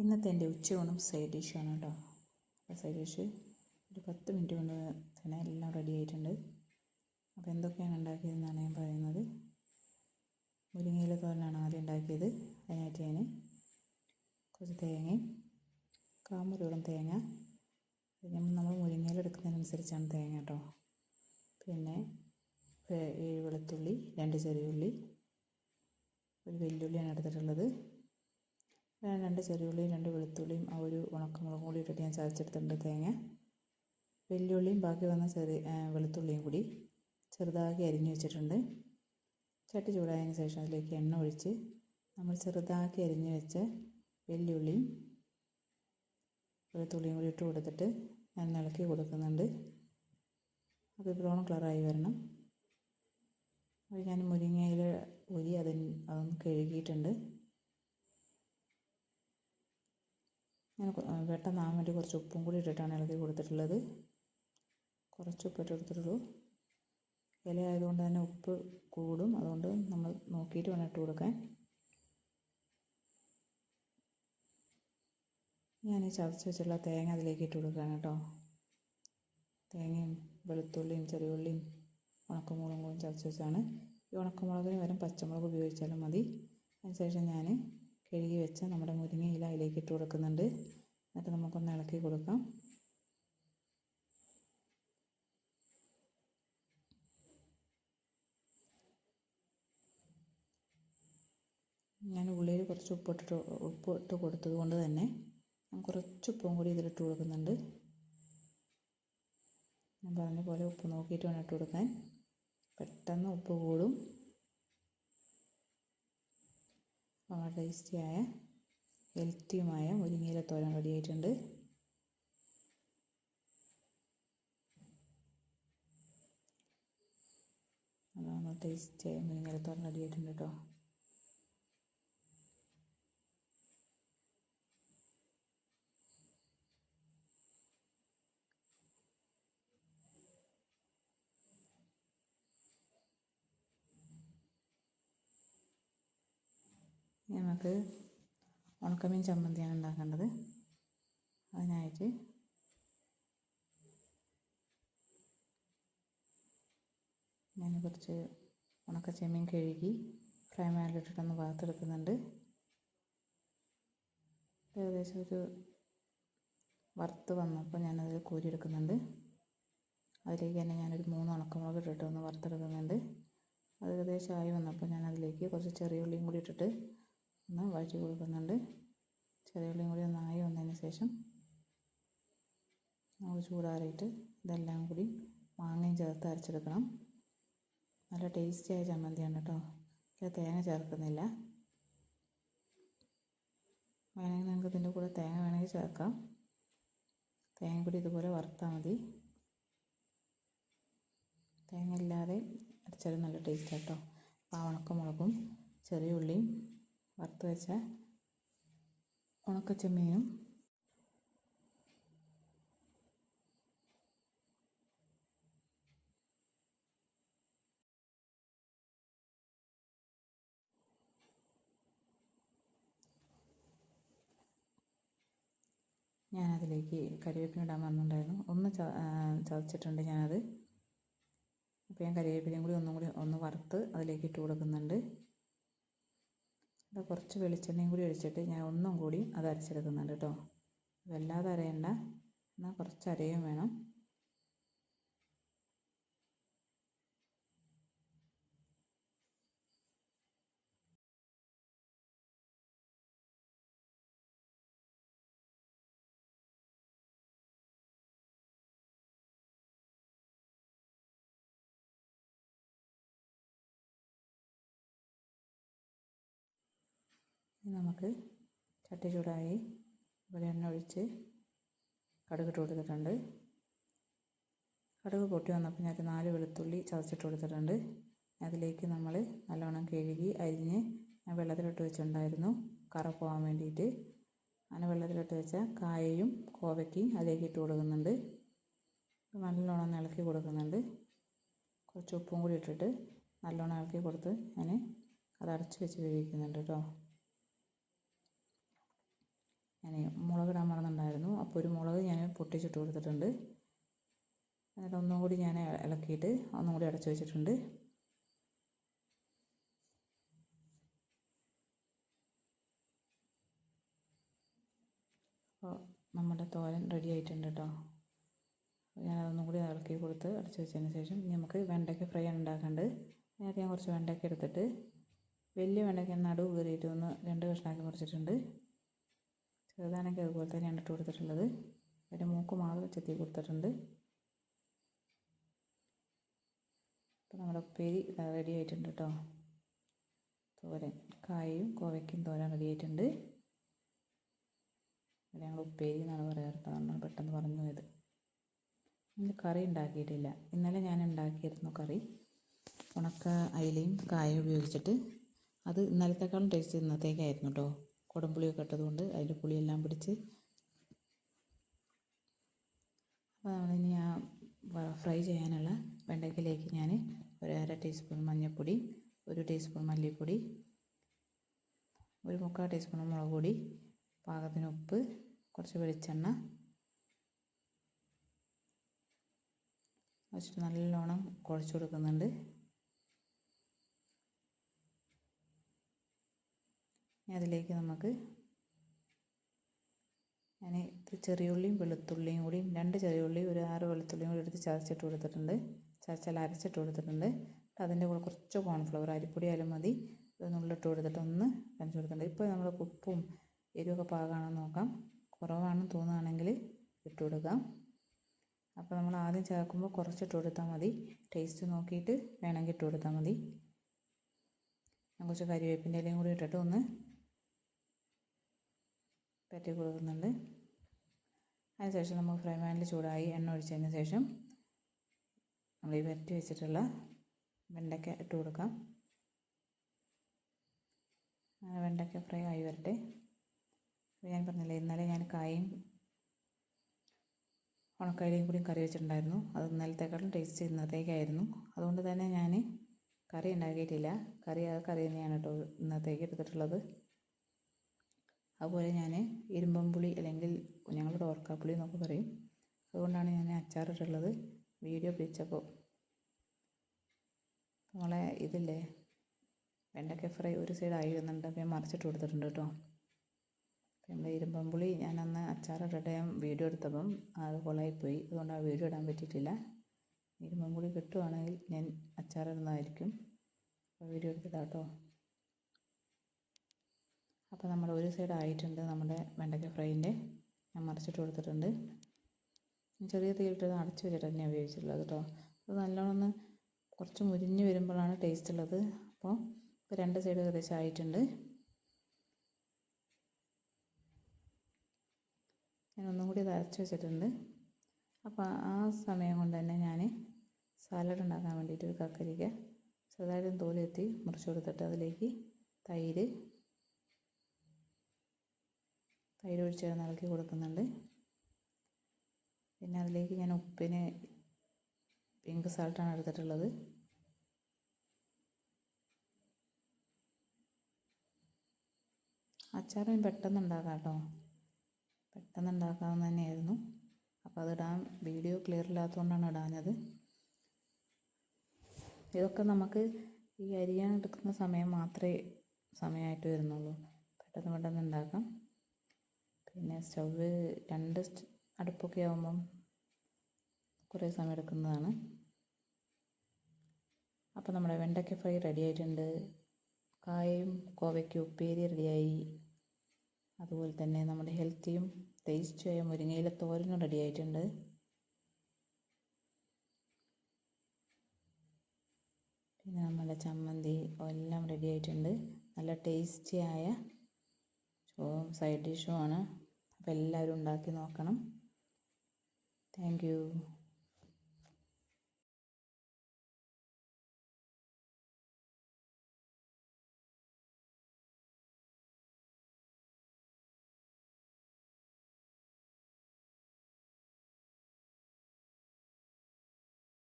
ഇന്നത്തെ എൻ്റെ ഉച്ചയൂണും സൈഡ് ഡിഷാണ് കേട്ടോ. അപ്പോൾ സൈഡ് ഡിഷ് ഒരു 10 മിനിറ്റ് കൊണ്ട് തന്നെ എല്ലാം റെഡി ആയിട്ടുണ്ട്. അപ്പോൾ എന്തൊക്കെയാണ് ഉണ്ടാക്കിയതെന്നാണ് ഞാൻ പറയുന്നത്. മുരിങ്ങയില തോരനാണ് ആദ്യം ഉണ്ടാക്കിയത്. അതിനായിട്ട് ഞാൻ കുറച്ച് തേങ്ങയും 1/4 മുറിയോളം തേങ്ങ, നമ്മൾ മുരിങ്ങയില എടുക്കുന്നതിനനുസരിച്ചാണ് തേങ്ങ കേട്ടോ. പിന്നെ 7 വെളുത്തുള്ളി, 2 ചെറിയ ഉള്ളി, ഒരു വെല്ലുള്ളിയാണ് എടുത്തിട്ടുള്ളത്. 2 ചെറിയ ഉള്ളിയും 2 വെളുത്തുള്ളിയും ആ ഒരു ഉണക്കമുളകും കൂടി ഇട്ടിട്ട് ഞാൻ ചതച്ചെടുത്തിട്ടുണ്ട്. തേങ്ങ, വെല്ലുള്ളിയും ബാക്കി വന്ന വെളുത്തുള്ളിയും കൂടി ചെറുതാക്കി അരിഞ്ഞു വെച്ചിട്ടുണ്ട്. ചട്ടി ചൂടായതിന് ശേഷം അതിലേക്ക് എണ്ണ ഒഴിച്ച് നമ്മൾ ചെറുതാക്കി അരിഞ്ഞു വെച്ച വെല്ലുള്ളിയും വെളുത്തുള്ളിയും കൂടി ഇട്ട് കൊടുത്തിട്ട് ഞാൻ ഇളക്കി കൊടുക്കുന്നുണ്ട്. അത് ബ്രൗൺ കളറായി വരണം. അത് ഞാൻ മുരിങ്ങയില അതൊന്ന് കഴുകിയിട്ടുണ്ട്. ഞാൻ പെട്ടെന്നാകാൻ വേണ്ടി കുറച്ച് ഉപ്പും കൂടി ഇട്ടിട്ടാണ് ഇളക്കി കൊടുത്തിട്ടുള്ളത്. കുറച്ച് ഉപ്പിട്ട് കൊടുത്തിട്ടുള്ളൂ. ഇല ആയതുകൊണ്ട് തന്നെ ഉപ്പ് കൂടും, അതുകൊണ്ട് നമ്മൾ നോക്കിയിട്ട് വേണം ഇട്ട് കൊടുക്കാൻ. ഞാൻ ഈ ചതച്ച് വെച്ചുള്ള തേങ്ങ അതിലേക്ക് ഇട്ട് കൊടുക്കുകയാണ് കേട്ടോ. തേങ്ങയും വെളുത്തുള്ളിയും ചെറിയ ഉള്ളിയും ഉണക്കമുളകും ചതച്ച് വെച്ചാണ്. ഈ ഉണക്കമുളകിന് പകരം പച്ചമുളക് ഉപയോഗിച്ചാലും മതി. അതിനുശേഷം ഞാൻ കഴുകി വെച്ച നമ്മുടെ മുരിങ്ങയില അതിലേക്ക് ഇട്ട് കൊടുക്കുന്നുണ്ട്. എന്നിട്ട് നമുക്കൊന്ന് ഇളക്കി കൊടുക്കാം. ഞാൻ ഉള്ളിയിൽ കുറച്ച് ഉപ്പിട്ട് കൊടുത്തത് കൊണ്ട് തന്നെ ഞാൻ കുറച്ച് ഉപ്പും കൂടി ഇതിലിട്ട് കൊടുക്കുന്നുണ്ട്. ഞാൻ പറഞ്ഞ പോലെ ഉപ്പ് നോക്കിയിട്ട് വേണം ഇട്ട് കൊടുക്കാൻ. പെട്ടെന്ന് ഉപ്പ് കൂടും. വളരെ ടേസ്റ്റിയായ ഹെൽത്തിയുമായ മുരിങ്ങയില തോരൻ റെഡി ആയിട്ടുണ്ട്. അതാണ് ടേസ്റ്റിയായ മുരിങ്ങയില തോരൻ റെഡി ആയിട്ടുണ്ട് കേട്ടോ. നമുക്ക് ഉണക്കമീൻ ചമ്മന്തിയാണ് ഉണ്ടാക്കേണ്ടത്. അതിനായിട്ട് ഞാൻ കുറച്ച് ഉണക്ക ചെമ്മീൻ കഴുകി ഫ്രൈ പാനിലിട്ടിട്ടൊന്ന് വറുത്തെടുക്കുന്നുണ്ട്. ഏകദേശം ഒരു വറുത്ത് വന്നപ്പോൾ ഞാനത് കോരിയെടുക്കുന്നുണ്ട്. അതിലേക്ക് തന്നെ ഞാനൊരു 3 ഉണക്കമുളക് ഇട്ടിട്ട് ഒന്ന് വറുത്തെടുക്കുന്നുണ്ട്. അത് ഏകദേശം ആയി വന്നപ്പോൾ ഞാൻ അതിലേക്ക് കുറച്ച് ചെറിയ ഉള്ളിയും കൂടി ഇട്ടിട്ട് ഒന്ന് വഴറ്റി കൊടുക്കുന്നുണ്ട്. ചെറിയ ഉള്ളിയും കൂടി ഒന്നായി വന്നതിന് ശേഷം നമുക്ക് ചൂടാറിയിട്ട് ഇതെല്ലാം കൂടി മാങ്ങയും ചേർത്ത് അരച്ചെടുക്കണം. നല്ല ടേസ്റ്റിയായ ചമ്മന്തിയാണ് കേട്ടോ. ഞാൻ തേങ്ങ ചേർക്കുന്നില്ല. വേണമെങ്കിൽ നിങ്ങൾക്ക് ഇതിൻ്റെ കൂടെ തേങ്ങ വേണമെങ്കിൽ ചേർക്കാം. തേങ്ങ കൂടി ഇതുപോലെ വറുത്താൽ മതി. തേങ്ങ ഇല്ലാതെ അരച്ചാലും നല്ല ടേസ്റ്റ് കേട്ടോ. അപ്പോൾ ഉണക്കമുളകും ചെറിയ ഉള്ളിയും വറുത്ത് വെച്ച ഉണക്കച്ചെമ്മീനും ഞാനതിലേക്ക് കരിവേപ്പില ഇടാൻ വന്നിട്ടുണ്ടായിരുന്നു. ഒന്ന് ചതച്ചിട്ടുണ്ട് ഞാനത്. അപ്പോൾ ഞാൻ കരിവേപ്പിലയും കൂടി ഒന്ന് വറുത്ത് അതിലേക്ക് ഇട്ട് കൊടുക്കുന്നുണ്ട്. അത് കുറച്ച് വെളിച്ചെണ്ണയും കൂടി ഒഴിച്ചിട്ട് ഞാൻ ഒന്നും കൂടി അത് അരച്ചെടുക്കുന്നുണ്ട് കേട്ടോ. വല്ലാതെ അരയണ്ട, എന്നാൽ കുറച്ച് അരയും വേണം. നമുക്ക് ചട്ടി ചൂടായി ഇവിടെ എണ്ണ ഒഴിച്ച് കടുക് ഇട്ട് കൊടുത്തിട്ടുണ്ട്. കടുക് പൊട്ടി വന്നപ്പോൾ ഞാൻ 4 വെളുത്തുള്ളി ചതച്ചിട്ട് കൊടുത്തിട്ടുണ്ട്. അതിലേക്ക് നമ്മൾ നല്ലോണം കഴുകി അരിഞ്ഞ് ഞാൻ വെള്ളത്തിലിട്ട് വെച്ചിട്ടുണ്ടായിരുന്നു കറ പോകാൻ വേണ്ടിയിട്ട്. അങ്ങനെ വെള്ളത്തിലിട്ട് വെച്ച കായയും കോവയ്ക്കയും അതിലേക്ക് ഇട്ട് കൊടുക്കുന്നുണ്ട്. നല്ലോണം ഇളക്കി കൊടുക്കുന്നുണ്ട്. കുറച്ച് ഉപ്പും കൂടി ഇട്ടിട്ട് നല്ലോണം ഇളക്കി കൊടുത്ത് അത് അടച്ച് വെച്ച് വേവിക്കുന്നുണ്ട് കേട്ടോ. ഞാൻ മുളക് ഇടാൻ മറന്നുണ്ടായിരുന്നു. അപ്പോൾ ഒരു മുളക് ഞാൻ പൊട്ടിച്ചിട്ട് കൊടുത്തിട്ടുണ്ട്. എന്നിട്ട് ഒന്നും കൂടി ഞാൻ ഇളക്കിയിട്ട് ഒന്നും കൂടി അടച്ചു വെച്ചിട്ടുണ്ട്. അപ്പോൾ നമ്മുടെ തോരൻ റെഡി ആയിട്ടുണ്ട് കേട്ടോ. ഞാനതൊന്നും കൂടി ഇളക്കി കൊടുത്ത് അടച്ചു വെച്ചതിന് ശേഷം ഇനി നമുക്ക് വെണ്ടയ്ക്ക ഫ്രൈ ആണ് ഉണ്ടാക്കേണ്ടത്. അതിനകത്ത് ഞാൻ കുറച്ച് വെണ്ടയ്ക്ക എടുത്തിട്ട് വലിയ വെണ്ടയ്ക്ക നടുവ് കീറിയിട്ട് ഒന്ന് 2 കഷ്ണമാക്കി മുറിച്ചിട്ടുണ്ട്. ചെറുതാണെങ്കിൽ അതുപോലെ തന്നെയാണ് ഇട്ട് കൊടുത്തിട്ടുള്ളത്. അതിൻ്റെ മൂക്ക് മാത്രം ചെത്തി കൊടുത്തിട്ടുണ്ട്. അപ്പോൾ നമ്മുടെ ഉപ്പേരി റെഡി ആയിട്ടുണ്ട് കേട്ടോ. തോരൻ കായയും കോവയ്ക്കും തോരൻ റെഡി ആയിട്ടുണ്ട്. ഞങ്ങൾ ഉപ്പേരി എന്നാണ് പറയാറ് കേട്ടോ. നമ്മൾ പെട്ടെന്ന് പറഞ്ഞു പോയത്. ഇന്ന് കറി ഉണ്ടാക്കിയിട്ടില്ല. ഇന്നലെ ഞാൻ ഉണ്ടാക്കിയിരുന്നു കറി. ഉണക്ക അയിലയും കായയും ഉപയോഗിച്ചിട്ട്. അത് ഇന്നലത്തേക്കാളും ടേസ്റ്റ് ഇന്നത്തേക്കായിരുന്നു കേട്ടോ. കുടംപുളിയൊക്കെ ഇട്ടതുകൊണ്ട് അതിൻ്റെ പുളിയെല്ലാം പിടിച്ച്. അപ്പോൾ നമ്മളിനി ആ ഫ്രൈ ചെയ്യാനുള്ള വെണ്ടയ്ക്കയിലേക്ക് ഞാൻ ഒരു 1/2 ടീസ്പൂൺ മഞ്ഞൾപ്പൊടി, 1 ടീസ്പൂൺ മല്ലിപ്പൊടി, 1/4 ടീസ്പൂൺ മുളക് പൊടി, പാകത്തിന് ഉപ്പ്, കുറച്ച് വെളിച്ചെണ്ണ വെച്ചിട്ട് നല്ലോണം കുഴച്ച് കൊടുക്കുന്നുണ്ട്. അതിലേക്ക് നമുക്ക് ഞാൻ ചെറിയ ഉള്ളിയും വെളുത്തുള്ളിയും കൂടി 2 ചെറിയ ഉള്ളി 6 വെളുത്തുള്ളിയും കൂടി എടുത്ത് ചതച്ചിട്ട് കൊടുത്തിട്ടുണ്ട്. ചതച്ചല്ല അരച്ചിട്ട് കൊടുത്തിട്ടുണ്ട്. അതിൻ്റെ കൂടെ കുറച്ച് കോൺഫ്ലവർ അരിപ്പൊടി ആയാലും മതി, ഇതൊന്നുള്ളിട്ട് കൊടുത്തിട്ട് ഒന്ന് നനച്ച് കൊടുത്തിട്ടുണ്ട്. ഇപ്പോൾ നമ്മൾ ഉപ്പും എരിവൊക്കെ പാകമാണെന്ന് നോക്കാം. കുറവാണെന്ന് തോന്നുകയാണെങ്കിൽ ഇട്ട് കൊടുക്കാം. അപ്പോൾ നമ്മൾ ആദ്യം ചേർക്കുമ്പോൾ കുറച്ചിട്ട് കൊടുത്താൽ മതി. ടേസ്റ്റ് നോക്കിയിട്ട് വേണമെങ്കിൽ ഇട്ട് കൊടുത്താൽ മതി. ഞാൻ കുറച്ച് കരിവേപ്പിൻ്റെ ഇലയും കൂടി ഇട്ടിട്ട് ഒന്ന് പറ്റി കൊടുക്കുന്നുണ്ട്. അതിനുശേഷം നമ്മൾ ഫ്രൈ പാനിൽ ചൂടായി എണ്ണ ഒഴിച്ചതിന് ശേഷം നമ്മൾ ഈ വരട്ടി വെച്ചിട്ടുള്ള വെണ്ടയ്ക്ക ഇട്ട് കൊടുക്കാം. അങ്ങനെ വെണ്ടയ്ക്ക ഫ്രൈ ആയി വരട്ടെ. ഞാൻ പറഞ്ഞില്ലേ ഇന്നലെ ഞാൻ കായും ഉണക്കയിലയും കൂടി കറി വെച്ചിട്ടുണ്ടായിരുന്നു. അത് ഇന്നലത്തേക്കാളും ടേസ്റ്റ് ഇന്നത്തേക്കായിരുന്നു. അതുകൊണ്ട് തന്നെ ഞാൻ കറി ഉണ്ടാക്കിയിട്ടില്ല. കറി തന്നെയാണ് കേട്ടോ ഇന്നത്തേക്ക് എടുത്തിട്ടുള്ളത്. അതുപോലെ ഞാൻ ഇരുമ്പമ്പുളി അല്ലെങ്കിൽ ഞങ്ങളുടെ ഓർക്കാപ്പുളി എന്നൊക്കെ പറയും. അതുകൊണ്ടാണ് ഞാൻ അച്ചാറിട്ടുള്ളത്. വീഡിയോ പിടിച്ചപ്പോൾ നമ്മളെ ഇതില്ലേ വെണ്ടയ്ക്ക ഫ്രൈ ഒരു സൈഡ് ആയി വരുന്നുണ്ട്. അപ്പോൾ ഞാൻ മറിച്ചിട്ട് കൊടുത്തിട്ടുണ്ട് കേട്ടോ. നമ്മുടെ ഇരുമ്പമ്പുളി ഞാൻ അന്ന് അച്ചാറിട്ടിട്ട് ഞാൻ വീഡിയോ എടുത്തപ്പം അത് കൊളായിപ്പോയി. അതുകൊണ്ട് ആ വീഡിയോ ഇടാൻ പറ്റിയിട്ടില്ല. ഇരുമ്പമ്പുളി കിട്ടുവാണെങ്കിൽ ഞാൻ അച്ചാറിടുന്നതായിരിക്കും. അപ്പോൾ വീഡിയോ എടുത്തിട്ടാ കേട്ടോ. അപ്പോൾ നമ്മുടെ ഒരു സൈഡ് ആയിട്ടുണ്ട് നമ്മുടെ വെണ്ടയ്ക്ക ഫ്രൈൻ്റെ. ഞാൻ മറിച്ചിട്ട് കൊടുത്തിട്ടുണ്ട്. ചെറിയ തീയിലിട്ട് അടച്ച് വെച്ചിട്ട് തന്നെയാണ് ഉപയോഗിച്ചിട്ടുള്ളത് കേട്ടോ. അത് നല്ലോണം കുറച്ച് മുരിഞ്ഞ് വരുമ്പോഴാണ് ടേസ്റ്റ് ഉള്ളത്. അപ്പോൾ ഇപ്പോൾ 2 സൈഡ് ഏകദേശം ആയിട്ടുണ്ട്. ഞാൻ ഒന്നും കൂടി ഇത് അരച്ച് വെച്ചിട്ടുണ്ട്. അപ്പോൾ ആ സമയം കൊണ്ട് തന്നെ ഞാൻ സാലഡ് ഉണ്ടാക്കാൻ വേണ്ടിയിട്ട് ഒരു കക്കരിക്ക ചെറുതായിട്ടും തോലെത്തി മുറിച്ച് കൊടുത്തിട്ട് അതിലേക്ക് തൈര് ഒഴിച്ച് ഇളക്കി കൊടുക്കുന്നുണ്ട്. പിന്നെ അതിലേക്ക് ഞാൻ ഉപ്പിന് പിങ്ക് സാൾട്ടാണ് എടുത്തിട്ടുള്ളത്. അച്ചാറും പെട്ടെന്ന് ഉണ്ടാക്കാം കേട്ടോ. പെട്ടെന്ന് ഉണ്ടാക്കാവുന്ന തന്നെയായിരുന്നു. അപ്പോൾ അതിടാൻ വീഡിയോ ക്ലിയർ ഇല്ലാത്തതുകൊണ്ടാണ് ഇടാഞ്ഞത്. ഇതൊക്കെ നമുക്ക് ഈ അരിയാൻ എടുക്കുന്ന സമയം മാത്രമേ സമയമായിട്ട് വരുന്നുള്ളൂ. പെട്ടെന്ന് ഉണ്ടാക്കാം. പിന്നെ സ്റ്റൗവ് 2 അടുപ്പൊക്കെ ആകുമ്പം കുറേ സമയം എടുക്കുന്നതാണ്. അപ്പോൾ നമ്മുടെ വെണ്ടയ്ക്ക ഫ്രൈ റെഡി ആയിട്ടുണ്ട്. കായയും കോവയ്ക്കും ഉപ്പേരി റെഡിയായി. അതുപോലെ തന്നെ നമ്മുടെ ഹെൽത്തിയും ടേസ്റ്റിയായ മുരിങ്ങയില തോരനും റെഡി ആയിട്ടുണ്ട്. പിന്നെ നമ്മുടെ ചമ്മന്തി എല്ലാം റെഡി ആയിട്ടുണ്ട്. നല്ല ടേസ്റ്റിയായ സൈഡ് ഡിഷുമാണ്. അപ്പോൾ എല്ലാവരും ഉണ്ടാക്കി നോക്കണം. Thank you.